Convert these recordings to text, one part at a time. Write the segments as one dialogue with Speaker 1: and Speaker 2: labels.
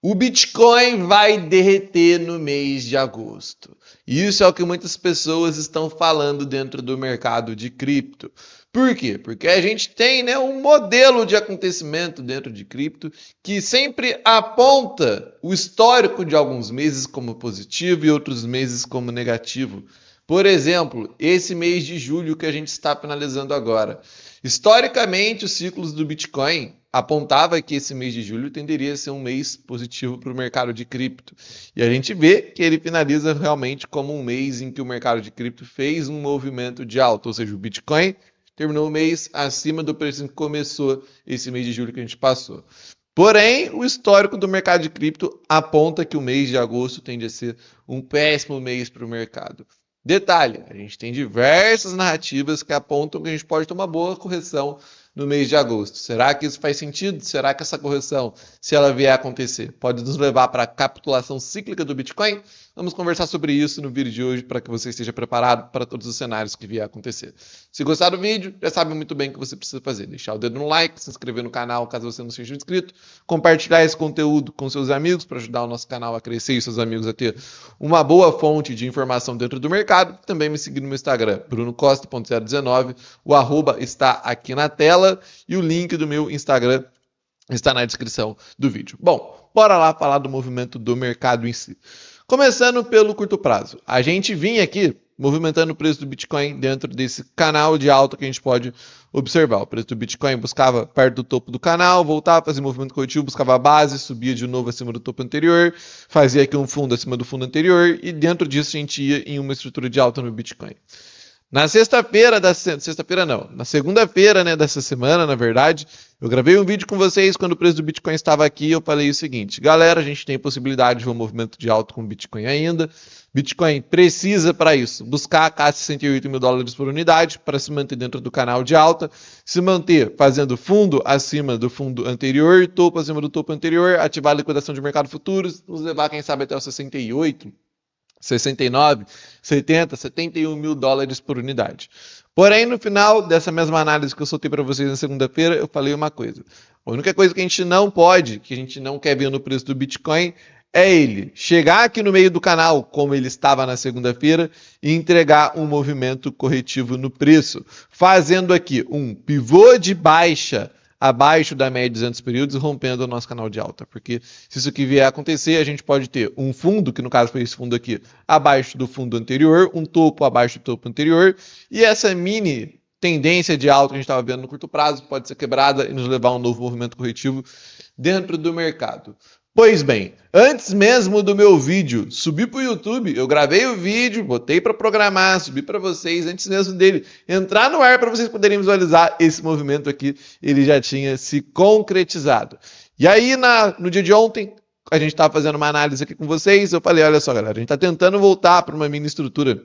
Speaker 1: O Bitcoin vai derreter no mês de agosto. Isso é o que muitas pessoas estão falando dentro do mercado de cripto. Por quê? Porque a gente tem, um modelo de acontecimento dentro de cripto que sempre aponta o histórico de alguns meses como positivo e outros meses como negativo. Por exemplo, esse mês de julho que a gente está finalizando agora. Historicamente, os ciclos do Bitcoin apontava que esse mês de julho tenderia a ser um mês positivo para o mercado de cripto. E a gente vê que ele finaliza realmente como um mês em que o mercado de cripto fez um movimento de alta, ou seja, o Bitcoin terminou o mês acima do preço em que começou esse mês de julho que a gente passou. Porém, o histórico do mercado de cripto aponta que o mês de agosto tende a ser um péssimo mês para o mercado. Detalhe, a gente tem diversas narrativas que apontam que a gente pode ter uma boa correção no mês de agosto. Será que isso faz sentido? Será que essa correção, se ela vier a acontecer, pode nos levar para a capitulação cíclica do Bitcoin? Vamos conversar sobre isso no vídeo de hoje para que você esteja preparado para todos os cenários que vier a acontecer. Se gostar do vídeo, já sabe muito bem o que você precisa fazer. Deixar o dedo no like, se inscrever no canal caso você não seja inscrito, compartilhar esse conteúdo com seus amigos para ajudar o nosso canal a crescer e seus amigos a ter uma boa fonte de informação dentro do mercado. Também me seguir no meu Instagram, brunocosta.019. O arroba está aqui na tela e o link do meu Instagram está na descrição do vídeo. Bom, bora lá falar do movimento do mercado em si. Começando pelo curto prazo. A gente vinha aqui movimentando o preço do Bitcoin dentro desse canal de alta que a gente pode observar. O preço do Bitcoin buscava perto do topo do canal, voltava, fazia movimento corretivo, buscava a base, subia de novo acima do topo anterior, fazia aqui um fundo acima do fundo anterior e dentro disso a gente ia em uma estrutura de alta no Bitcoin. Na segunda-feira, dessa semana, na verdade, eu gravei um vídeo com vocês quando o preço do Bitcoin estava aqui. Eu falei o seguinte: galera, a gente tem possibilidade de um movimento de alta com o Bitcoin ainda. Bitcoin precisa, para isso, buscar a casa de 68 mil dólares por unidade para se manter dentro do canal de alta, se manter fazendo fundo acima do fundo anterior, topo acima do topo anterior, ativar a liquidação de mercado futuros, nos levar, quem sabe, até os 68. 69, 70, 71 mil dólares por unidade. Porém, no final dessa mesma análise que eu soltei para vocês na segunda-feira, eu falei uma coisa. A única coisa que a gente não pode, que a gente não quer ver no preço do Bitcoin, é ele chegar aqui no meio do canal, como ele estava na segunda-feira, e entregar um movimento corretivo no preço, fazendo aqui um pivô de baixa abaixo da média de 200 períodos e rompendo o nosso canal de alta. Porque se isso aqui vier a acontecer, a gente pode ter um fundo, que no caso foi esse fundo aqui, abaixo do fundo anterior, um topo abaixo do topo anterior, e essa mini tendência de alta que a gente estava vendo no curto prazo pode ser quebrada e nos levar a um novo movimento corretivo dentro do mercado. Pois bem, antes mesmo do meu vídeo subir para o YouTube, eu gravei o vídeo, botei para programar, subi para vocês, antes mesmo dele entrar no ar para vocês poderem visualizar esse movimento aqui, ele já tinha se concretizado. E aí, no dia de ontem, a gente estava fazendo uma análise aqui com vocês, eu falei, olha só galera, a gente está tentando voltar para uma mini estrutura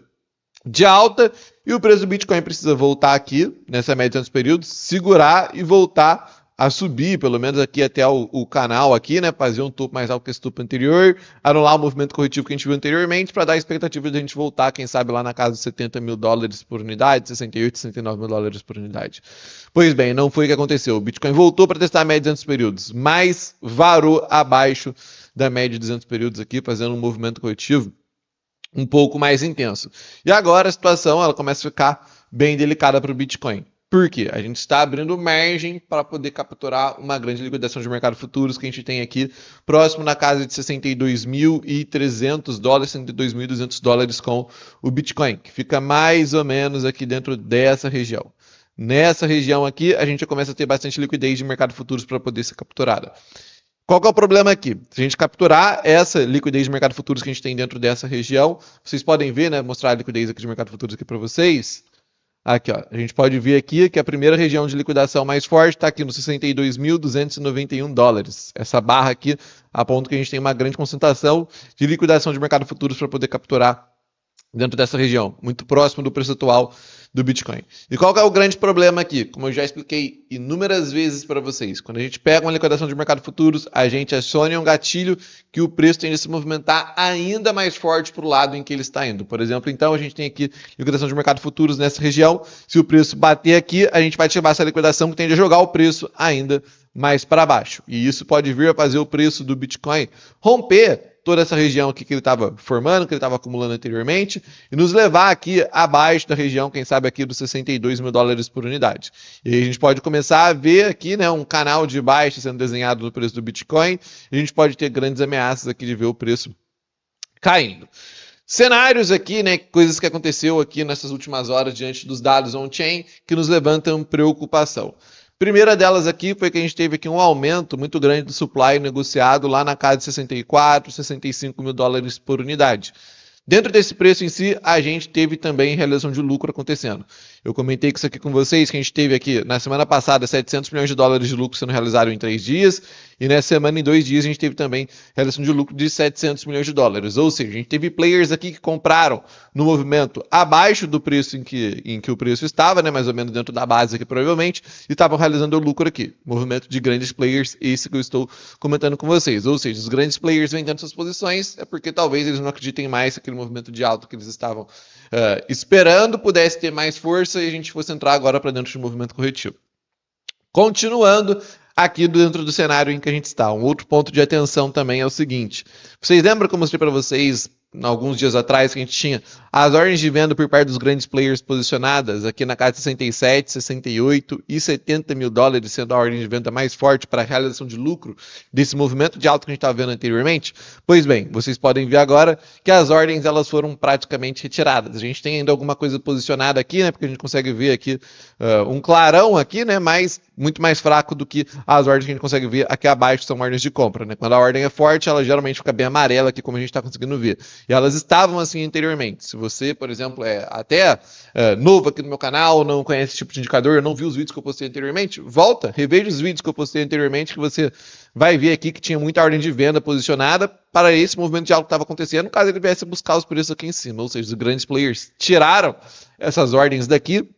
Speaker 1: de alta e o preço do Bitcoin precisa voltar aqui, nessa média de 200 períodos, segurar e voltar a subir, pelo menos aqui até o canal aqui, fazer um topo mais alto que esse topo anterior, anular o movimento corretivo que a gente viu anteriormente, para dar a expectativa de a gente voltar, quem sabe, lá na casa dos 70 mil dólares por unidade, 68, 69 mil dólares por unidade. Pois bem, não foi o que aconteceu. O Bitcoin voltou para testar a média de 200 períodos, mas varou abaixo da média de 200 períodos aqui, fazendo um movimento corretivo um pouco mais intenso. E agora a situação ela começa a ficar bem delicada para o Bitcoin. Por quê? A gente está abrindo margem para poder capturar uma grande liquidação de mercado futuros que a gente tem aqui próximo na casa de 62.300 dólares, 62.200 dólares com o Bitcoin, que fica mais ou menos aqui dentro dessa região. Nessa região aqui, a gente já começa a ter bastante liquidez de mercado futuros para poder ser capturada. Qual que é o problema aqui? Se a gente capturar essa liquidez de mercado futuros que a gente tem dentro dessa região, vocês podem ver, mostrar a liquidez aqui de mercado futuros aqui para vocês. Aqui, ó, a gente pode ver aqui que a primeira região de liquidação mais forte está aqui nos 62.291 dólares. Essa barra aqui aponta que a gente tem uma grande concentração de liquidação de mercado futuros para poder capturar dentro dessa região, muito próximo do preço atual do Bitcoin. E qual que é o grande problema aqui? Como eu já expliquei inúmeras vezes para vocês, quando a gente pega uma liquidação de mercado futuros, a gente aciona um gatilho que o preço tende a se movimentar ainda mais forte para o lado em que ele está indo. Por exemplo, então, a gente tem aqui liquidação de mercado futuros nessa região. Se o preço bater aqui, a gente vai ativar essa liquidação que tende a jogar o preço ainda mais para baixo. E isso pode vir a fazer o preço do Bitcoin romper toda essa região aqui que ele estava formando, que ele estava acumulando anteriormente, e nos levar aqui abaixo da região, quem sabe aqui dos 62 mil dólares por unidade. E aí a gente pode começar a ver aqui, né, um canal de baixa sendo desenhado no preço do Bitcoin, e a gente pode ter grandes ameaças aqui de ver o preço caindo. Cenários aqui, né, coisas que aconteceu aqui nessas últimas horas diante dos dados on-chain que nos levantam preocupação. Primeira delas aqui foi que a gente teve aqui um aumento muito grande do supply negociado lá na casa de 64, 65 mil dólares por unidade. Dentro desse preço em si, a gente teve também realização de lucro acontecendo. Eu comentei isso aqui com vocês, que a gente teve aqui na semana passada 700 milhões de dólares de lucro sendo realizado em 3 dias, e nessa semana, em 2 dias, a gente teve também realização de lucro de 700 milhões de dólares. Ou seja, a gente teve players aqui que compraram no movimento abaixo do preço em que o preço estava, né, mais ou menos dentro da base aqui provavelmente, e estavam realizando o lucro aqui. Movimento de grandes players, esse que eu estou comentando com vocês. Ou seja, os grandes players vendendo suas posições é porque talvez eles não acreditem mais que aquele movimento de alta que eles estavam esperando pudesse ter mais força e a gente fosse entrar agora para dentro de um movimento corretivo. Continuando aqui dentro do cenário em que a gente está, um outro ponto de atenção também é o seguinte. Vocês lembram que eu mostrei para vocês alguns dias atrás que a gente tinha as ordens de venda por parte dos grandes players posicionadas aqui na casa de 67, 68 e 70 mil dólares, sendo a ordem de venda mais forte para a realização de lucro desse movimento de alta que a gente estava vendo anteriormente? Pois bem, vocês podem ver agora que as ordens elas foram praticamente retiradas. A gente tem ainda alguma coisa posicionada aqui, né? Porque a gente consegue ver aqui um clarão aqui, né? Mas muito mais fraco do que as ordens que a gente consegue ver aqui abaixo, são ordens de compra, né? Quando a ordem é forte, ela geralmente fica bem amarela aqui, como a gente está conseguindo ver. E elas estavam assim anteriormente. Se você, por exemplo, é até novo aqui no meu canal, não conhece esse tipo de indicador, não viu os vídeos que eu postei anteriormente, volta, reveja os vídeos que eu postei anteriormente, que você vai ver aqui que tinha muita ordem de venda posicionada para esse movimento de alta que estava acontecendo, caso ele viesse buscar os preços aqui em cima. Ou seja, os grandes players tiraram essas ordens daqui,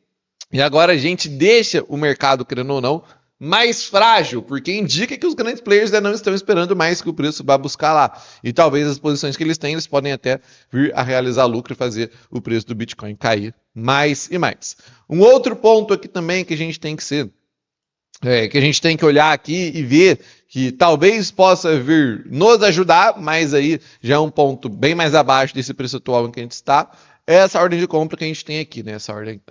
Speaker 1: e agora a gente deixa o mercado, querendo ou não, mais frágil, porque indica que os grandes players ainda não estão esperando mais que o preço vá buscar lá. E talvez as posições que eles têm, eles podem até vir a realizar lucro e fazer o preço do Bitcoin cair mais e mais. Um outro ponto aqui também que a gente tem que ser, que a gente tem que olhar aqui e ver que talvez possa vir nos ajudar, mas aí já é um ponto bem mais abaixo desse preço atual em que a gente está, é essa ordem de compra que a gente tem aqui, né? Essa ordem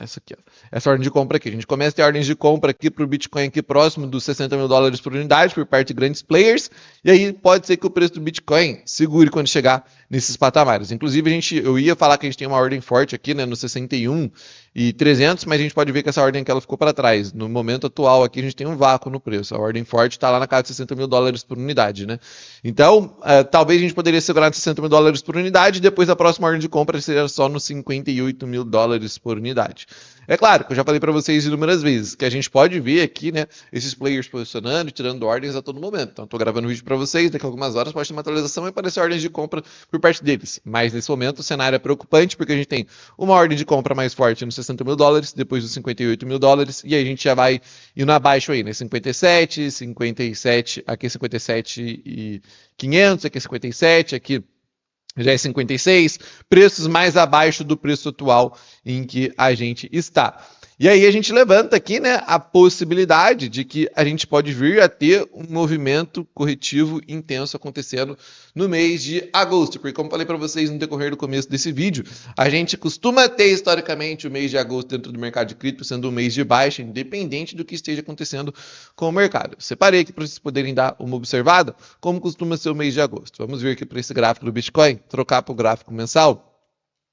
Speaker 1: de compra aqui. A gente começa a ter ordens de compra aqui para o Bitcoin aqui próximo dos 60 mil dólares por unidade por parte de grandes players, e aí pode ser que o preço do Bitcoin segure quando chegar nesses patamares. Inclusive, eu ia falar que a gente tem uma ordem forte aqui, né, no 61 e 300, mas a gente pode ver que essa ordem que ela ficou para trás. No momento atual aqui a gente tem um vácuo no preço. A ordem forte está lá na casa de 60 mil dólares por unidade, né? Então, talvez a gente poderia segurar nos 60 mil dólares por unidade e depois a próxima ordem de compra seria só nos 58 mil dólares por unidade. É claro que eu já falei para vocês inúmeras vezes que a gente pode ver aqui, né, esses players posicionando e tirando ordens a todo momento. Então, estou gravando um vídeo para vocês, daqui a algumas horas pode ter uma atualização e aparecer ordens de compra por parte deles. Mas nesse momento o cenário é preocupante porque a gente tem uma ordem de compra mais forte nos 60 mil dólares, depois dos 58 mil dólares, e aí a gente já vai indo abaixo aí, né? 57, 57, aqui 57 e 500, aqui 57, aqui já é 56, preços mais abaixo do preço atual em que a gente está. E aí a gente levanta aqui, né, a possibilidade de que a gente pode vir a ter um movimento corretivo intenso acontecendo no mês de agosto, porque como falei para vocês no decorrer do começo desse vídeo, a gente costuma ter historicamente o mês de agosto dentro do mercado de cripto sendo um mês de baixa, independente do que esteja acontecendo com o mercado. Separei aqui para vocês poderem dar uma observada como costuma ser o mês de agosto. Vamos ver aqui para esse gráfico do Bitcoin, trocar para o gráfico mensal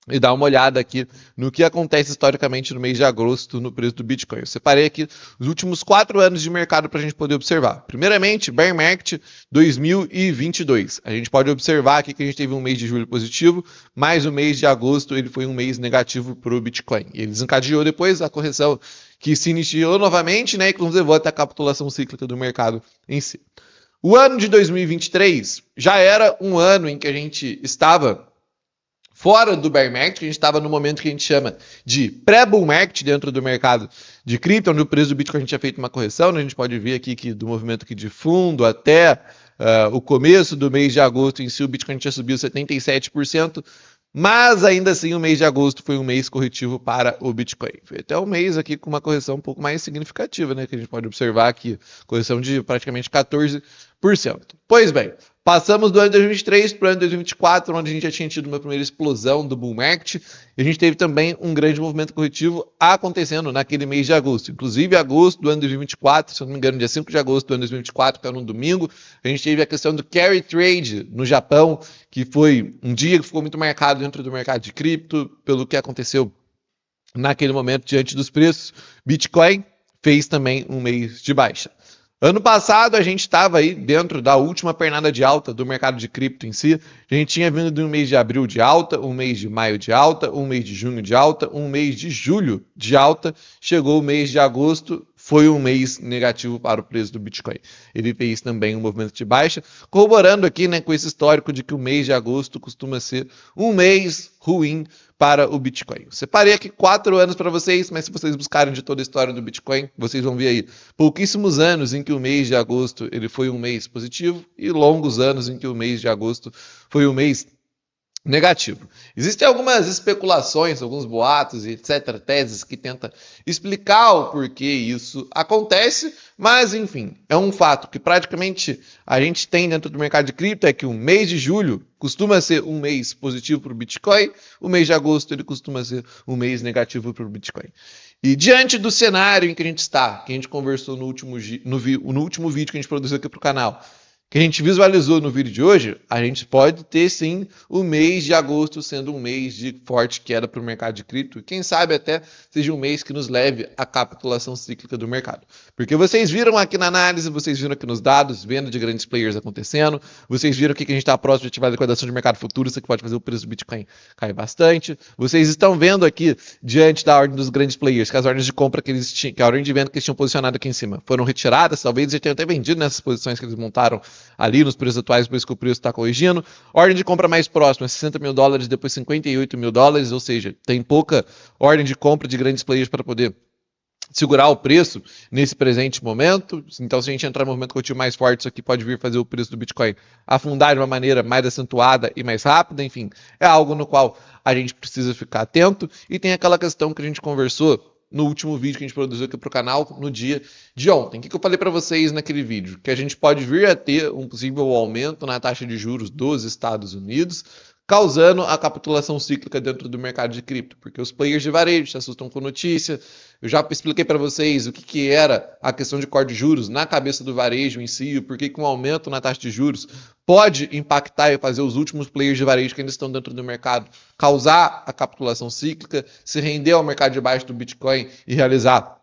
Speaker 1: e dar uma olhada aqui no que acontece historicamente no mês de agosto no preço do Bitcoin. Eu separei aqui os últimos 4 anos de mercado para a gente poder observar. Primeiramente, Bear Market 2022. A gente pode observar aqui que a gente teve um mês de julho positivo, mas o mês de agosto ele foi um mês negativo para o Bitcoin. E ele desencadeou depois a correção que se iniciou novamente, né, e que nos levou até a capitulação cíclica do mercado em si. O ano de 2023 já era um ano em que a gente estava fora do bear market, que a gente estava no momento que a gente chama de pré-bull market dentro do mercado de cripto, onde o preço do Bitcoin a gente tinha feito uma correção, né? A gente pode ver aqui que do movimento aqui de fundo até o começo do mês de agosto em si, o Bitcoin tinha subido 77%, Mas ainda assim, o mês de agosto foi um mês corretivo para o Bitcoin. Foi até um mês aqui com uma correção um pouco mais significativa, né? Que a gente pode observar aqui, correção de praticamente 14%. Pois bem, passamos do ano 2023 para o ano 2024, onde a gente já tinha tido uma primeira explosão do bull market, e a gente teve também um grande movimento corretivo acontecendo naquele mês de agosto. Inclusive, agosto do ano 2024, se eu não me engano, dia 5 de agosto do ano 2024, que era um domingo, a gente teve a questão do carry trade no Japão, que foi um dia que ficou muito marcado dentro do mercado de cripto, pelo que aconteceu naquele momento diante dos preços. Bitcoin fez também um mês de baixa. Ano passado a gente estava aí dentro da última pernada de alta do mercado de cripto em si. A gente tinha vindo de um mês de abril de alta, um mês de maio de alta, um mês de junho de alta, um mês de julho de alta. Chegou o mês de agosto, foi um mês negativo para o preço do Bitcoin. Ele fez também um movimento de baixa, corroborando aqui, né, com esse histórico de que o mês de agosto costuma ser um mês ruim para o Bitcoin. Separei aqui 4 anos para vocês, mas se vocês buscarem de toda a história do Bitcoin, vocês vão ver aí pouquíssimos anos em que o mês de agosto ele foi um mês positivo e longos anos em que o mês de agosto foi um mês negativo. Existem algumas especulações, alguns boatos e etc, teses que tentam explicar o porquê isso acontece, mas enfim, é um fato que praticamente a gente tem dentro do mercado de cripto, é que o mês de julho costuma ser um mês positivo para o Bitcoin, o mês de agosto ele costuma ser um mês negativo para o Bitcoin. E diante do cenário em que a gente está, que a gente conversou no último vídeo que a gente produziu aqui para o canal, que a gente visualizou no vídeo de hoje, a gente pode ter sim o mês de agosto sendo um mês de forte queda para o mercado de cripto. Quem sabe até seja um mês que nos leve à capitulação cíclica do mercado. Porque vocês viram aqui na análise, vocês viram aqui nos dados, venda de grandes players acontecendo, vocês viram aqui que a gente está próximo de ativar a liquidação de mercado futuro, isso que pode fazer o preço do Bitcoin cair bastante. Vocês estão vendo aqui, diante da ordem dos grandes players, que as ordens de compra que eles tinham, que a ordem de venda que eles tinham posicionado aqui em cima foram retiradas, talvez eles tenham até vendido nessas posições que eles montaram ali nos preços atuais, por isso que o preço está corrigindo. Ordem de compra mais próxima, $60 mil, depois $58 mil, ou seja, tem pouca ordem de compra de grandes players para poder segurar o preço nesse presente momento. Então, se a gente entrar no movimento corretivo mais forte, isso aqui pode vir fazer o preço do Bitcoin afundar de uma maneira mais acentuada e mais rápida. Enfim, é algo no qual a gente precisa ficar atento. E tem aquela questão que a gente conversou no último vídeo que a gente produziu aqui para o canal no dia de ontem. O que eu falei para vocês naquele vídeo? Que a gente pode vir a ter um possível aumento na taxa de juros dos Estados Unidos, causando a capitulação cíclica dentro do mercado de cripto, porque os players de varejo se assustam com notícia. Eu já expliquei para vocês o que era a questão de corte de juros na cabeça do varejo em si, o porquê que um aumento na taxa de juros pode impactar e fazer os últimos players de varejo que ainda estão dentro do mercado causar a capitulação cíclica, se render ao mercado de baixo do Bitcoin e realizar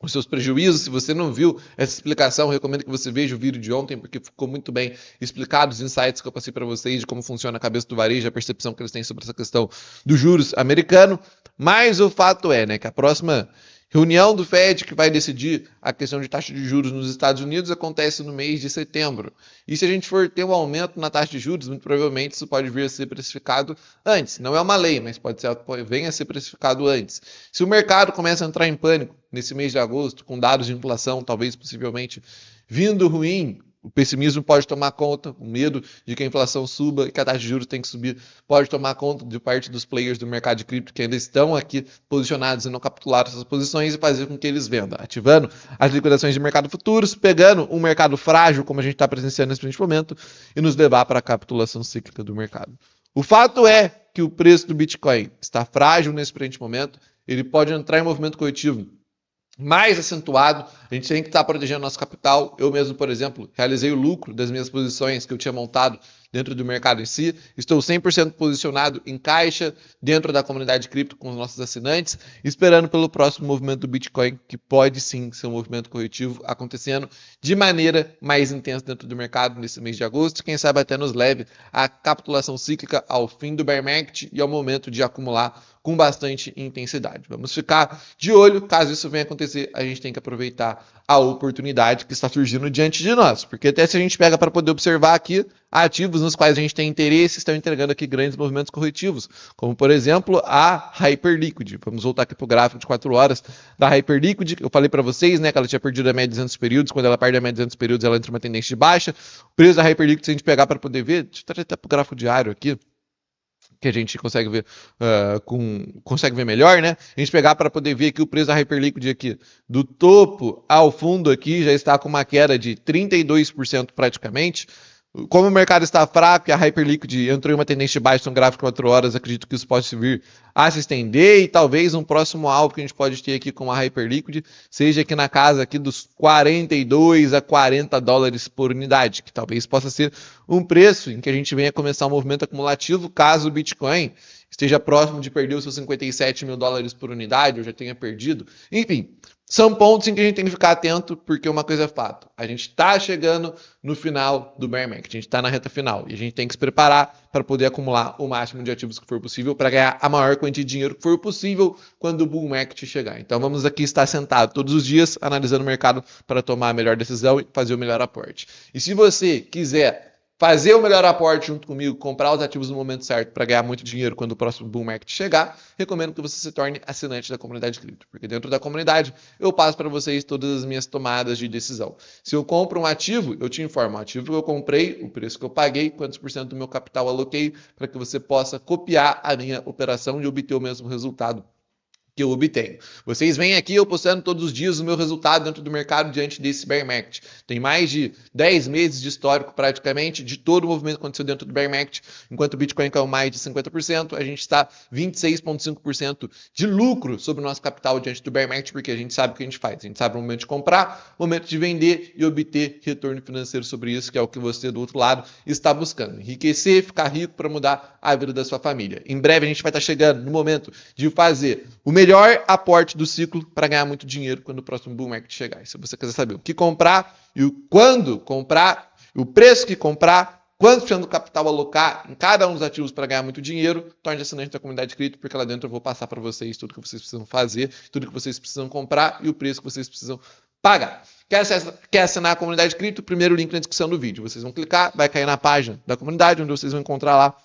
Speaker 1: os seus prejuízos. Se você não viu essa explicação, eu recomendo que você veja o vídeo de ontem, porque ficou muito bem explicado os insights que eu passei para vocês de como funciona a cabeça do varejo, a percepção que eles têm sobre essa questão dos juros americano. Mas o fato é, né, que a próxima reunião do Fed, que vai decidir a questão de taxa de juros nos Estados Unidos, acontece no mês de setembro. E se a gente for ter um aumento na taxa de juros, muito provavelmente isso pode vir a ser precificado antes. Não é uma lei, mas pode vir a ser precificado antes. Se o mercado começa a entrar em pânico nesse mês de agosto, com dados de inflação, talvez possivelmente vindo ruim, o pessimismo pode tomar conta, o medo de que a inflação suba e que a taxa de juros tem que subir pode tomar conta de parte dos players do mercado de cripto que ainda estão aqui posicionados e não capitularam essas posições e fazer com que eles vendam, ativando as liquidações de mercado futuros, pegando um mercado frágil, como a gente está presenciando nesse presente momento, e nos levar para a capitulação cíclica do mercado. O fato é que o preço do Bitcoin está frágil nesse presente momento, ele pode entrar em movimento corretivo mais acentuado, a gente tem que estar protegendo nosso capital. Eu mesmo, por exemplo, realizei o lucro das minhas posições que eu tinha montado dentro do mercado em si. Estou 100% posicionado em caixa dentro da comunidade cripto com os nossos assinantes, esperando pelo próximo movimento do Bitcoin, que pode sim ser um movimento corretivo acontecendo de maneira mais intensa dentro do mercado nesse mês de agosto. Quem sabe até nos leve à capitulação cíclica, ao fim do bear market e ao momento de acumular com bastante intensidade. Vamos ficar de olho, caso isso venha acontecer, a gente tem que aproveitar a oportunidade que está surgindo diante de nós, porque até se a gente pega para poder observar aqui, ativos nos quais a gente tem interesse estão entregando aqui grandes movimentos corretivos, como por exemplo a Hyperliquid. Vamos voltar aqui para o gráfico de 4 horas da Hyperliquid. Eu falei para vocês, né, que ela tinha perdido a média de 200 períodos, quando ela perde a média de 200 períodos ela entra em uma tendência de baixa. O preço da Hyperliquid, se a gente pegar para poder ver, deixa eu trazer até para o gráfico diário aqui, que a gente consegue ver consegue ver melhor, né? A gente pegar para poder ver aqui o preço da Hyperliquid aqui do topo ao fundo aqui já está com uma queda de 32% praticamente. Como o mercado está fraco e a Hyperliquid entrou em uma tendência de baixa no gráfico de 4 horas, acredito que isso pode vir a se estender e talvez um próximo alvo que a gente pode ter aqui com a Hyperliquid seja aqui na casa aqui dos 42 a 40 dólares por unidade, que talvez possa ser um preço em que a gente venha começar um movimento acumulativo caso o Bitcoin esteja próximo de perder os seus 57 mil dólares por unidade, ou já tenha perdido. Enfim, são pontos em que a gente tem que ficar atento, porque uma coisa é fato. A gente está chegando no final do bear market, a gente está na reta final. E a gente tem que se preparar para poder acumular o máximo de ativos que for possível, para ganhar a maior quantia de dinheiro que for possível quando o bull market chegar. Então vamos aqui estar sentado todos os dias, analisando o mercado para tomar a melhor decisão e fazer o melhor aporte. E se você quiser fazer o melhor aporte junto comigo, comprar os ativos no momento certo para ganhar muito dinheiro quando o próximo bull market chegar, recomendo que você se torne assinante da comunidade cripto, porque dentro da comunidade eu passo para vocês todas as minhas tomadas de decisão. Se eu compro um ativo, eu te informo o ativo que eu comprei, o preço que eu paguei, quantos por cento do meu capital aloquei, para que você possa copiar a minha operação e obter o mesmo resultado que eu obtenho. Vocês vêm aqui eu postando todos os dias o meu resultado dentro do mercado diante desse bear market. Tem mais de 10 meses de histórico praticamente de todo o movimento que aconteceu dentro do bear market. Enquanto o Bitcoin caiu mais de 50%, a gente está 26,5% de lucro sobre o nosso capital diante do bear market, porque a gente sabe o que a gente faz. A gente sabe o momento de comprar, o momento de vender e obter retorno financeiro sobre isso, que é o que você do outro lado está buscando. Enriquecer, ficar rico para mudar a vida da sua família. Em breve a gente vai estar chegando no momento de fazer o melhor aporte do ciclo para ganhar muito dinheiro quando o próximo bull market chegar. E se você quiser saber o que comprar e o quando comprar, o preço que comprar, quanto por cento do capital alocar em cada um dos ativos para ganhar muito dinheiro, torne-se assinante da comunidade cripto, porque lá dentro eu vou passar para vocês tudo que vocês precisam fazer, tudo que vocês precisam comprar e o preço que vocês precisam pagar. Quer assinar a comunidade cripto? Primeiro link na descrição do vídeo. Vocês vão clicar, vai cair na página da comunidade, onde vocês vão encontrar lá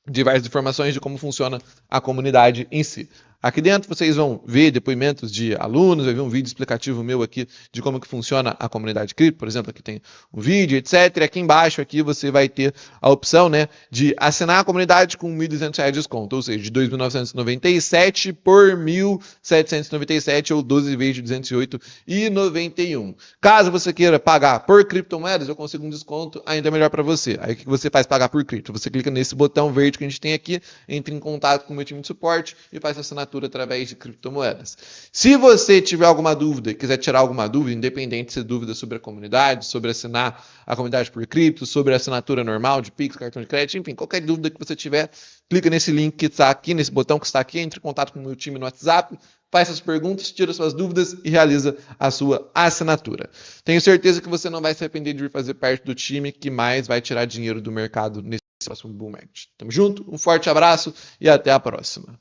Speaker 1: diversas informações de como funciona a comunidade em si. Aqui dentro vocês vão ver depoimentos de alunos, vai ver um vídeo explicativo meu aqui de como que funciona a comunidade cripto, por exemplo, aqui tem um vídeo, etc. E aqui embaixo aqui você vai ter a opção, né, de assinar a comunidade com R$ 1.200 de desconto, ou seja, de 2.997 por 1.797 ou 12 vezes de 208,91. Caso você queira pagar por criptomoedas, eu consigo um desconto ainda melhor para você. Aí o que você faz pagar por cripto? Você clica nesse botão verde que a gente tem aqui, entra em contato com o meu time de suporte e faz a assinatura através de criptomoedas. Se você tiver alguma dúvida e quiser tirar alguma dúvida, independente se é dúvida sobre a comunidade, sobre assinar a comunidade por cripto, sobre a assinatura normal de Pix, cartão de crédito, enfim, qualquer dúvida que você tiver, clica nesse link que está aqui, nesse botão que está aqui, entre em contato com o meu time no WhatsApp, faz suas perguntas, tira suas dúvidas e realiza a sua assinatura. Tenho certeza que você não vai se arrepender de vir fazer parte do time que mais vai tirar dinheiro do mercado nesse próximo bull market. Tamo junto, um forte abraço e até a próxima.